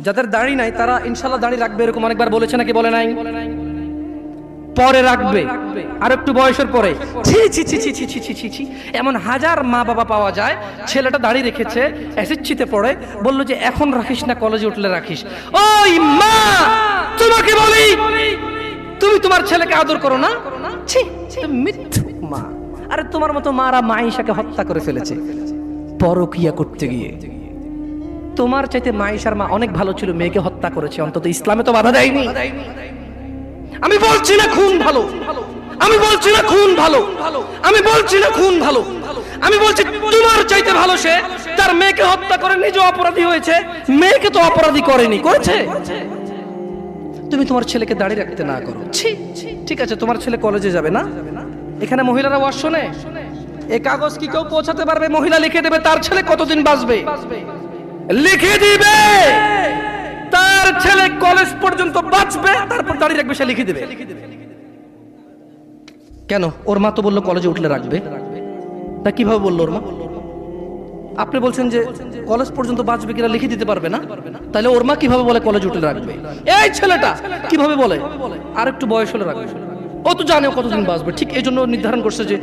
যাদের দাড়ি নাই তারা ইনশাআল্লাহ দাড়ি রাখবে, এরকম অনেকবার বলেছে নাকি বলে নাই? পরে রাখবে, আর একটু বয়সের পরে। ছি ছি ছি ছি ছি ছি ছি ছি ছি, এমন হাজার মা বাবা পাওয়া যায়, ছেলেটা দাড়ি রেখেছে, এসএসসিতে পড়ে, বললো যে এখন রাখিস না, কলেজে উঠলে রাখিস। ওই মা, তোমাকে বলি, তুমি তোমার ছেলেকে আদর করো না? ছি, মিথ্যুক মা। আরে তোমার মতো মারা মাইশাকে হত্যা করে ফেলেছে পরকিয়া করতে গিয়ে। তোমার চাইতে মাইশার মা অনেক ভালো ছিল, মেয়েকে হত্যা করেছে, অন্তত ইসলামে তো বাধা দেয়নি। আমি বলছি না খুন ভালো, আমি বলছি না খুন ভালো, আমি বলছি না খুন ভালো, আমি বলছি তোমার চাইতে ভালো সে তার মেয়েকে হত্যা করে নিজে অপরাধী হয়েছে, মেয়েকে তো অপরাধী করেনি, করেছে। তুমি তোমার ছেলেকে দাঁড়িয়ে রাখতে না করো। ঠিক আছে, তোমার ছেলে কলেজে যাবে না, এখানে মহিলারা ওয়াজ শোনে, এই কাগজ কি কেউ পৌঁছাতে পারবে? মহিলা লিখে দেবে তার ছেলে কতদিন বাঁচবে, লিখে দিবে তার ছেলে কলেজ পর্যন্ত বাঁচবে, তারপর দাঁড়িয়ে রাখবে, সে লিখে দেবে। কেন? ওর মা তো বললো কলেজে উঠলে রাখবে। তা কিভাবে বললো ওর মা? আপনি বলছেন যে কলেজ পর্যন্ত বাঁচবে কিনা লিখে দিতে পারবে না, তাহলে ওর মা কিভাবে বলে কলেজে উঠলে রাখবে? এই ছেলেটা কিভাবে বলে আর একটু বয়স হলে রাখবে? ও তো জানে ও কতদিন বাঁচবে, ঠিক এই জন্য নির্ধারণ করছে যে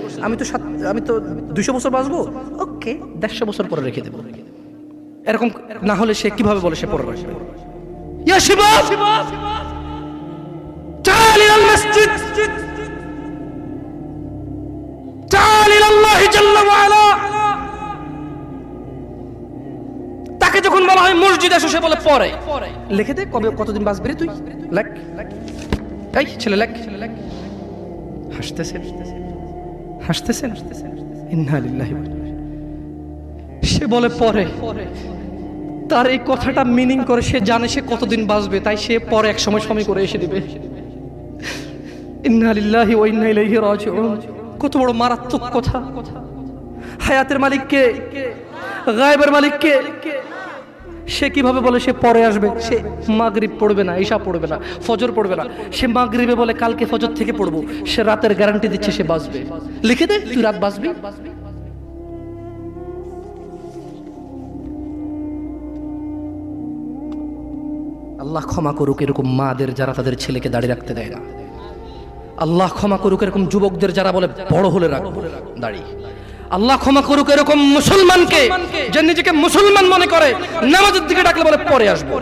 আমি তো 200 বছর বাঁচবো, ওকে 150 বছর পরে রেখে দেবো। এরকম না হলে সে কিভাবে বলে সে পরে রাখবে? ইয়া শিবাব, تعال إلى المسجد، تعال إلى الله جل وعلا। তাকে যখন বলা হয় মসজিদে এসে, সে বলে পরে। লিখে দে কবে কতদিন বাঁচবি রে তুই, লেখ। এই ছেলে লেখ। হাসতেছেন হাসতেছেন, ইন্না লিল্লাহি ওয়া ইন্না ইলাইহি। সে বলে পরে। তার এই কথাটা মিনিং করে সে জানে সে কতদিন বাঁচবে, তাই সে পরে এক সময় করে এসে দিবে। ইন্না লিল্লাহি ওয়া ইন্না ইলাইহি রাজিউন। কত বড় মারাত্মক কথা! হায়াতের মালিক কে? গায়েবের মালিক কে? সে কিভাবে বলে সে পরে আসবে? সে মাগরিব পড়বে না, ঈশা পড়বে না, ফজর পড়বে না, সে মাগরিবে বলে কালকে ফজর থেকে পড়বো, সে রাতের গ্যারান্টি দিচ্ছে সে বাঁচবে। লিখে দে তুই রাত বাঁচবি। আল্লাহ ক্ষমা করুক এরকম মাদের যারা তাদের ছেলেকে দাঁড়িয়ে রাখতে দেয় না। আল্লাহ ক্ষমা করুক এরকম যুবকদের যারা বলে বড় হলে রাখবো দাড়ি। আল্লাহ ক্ষমা করুক এরকম মুসলমানকে যে নিজেকে মুসলমান মনে করে, নামাজের দিকে ডাকলে বলে পরে আসবো।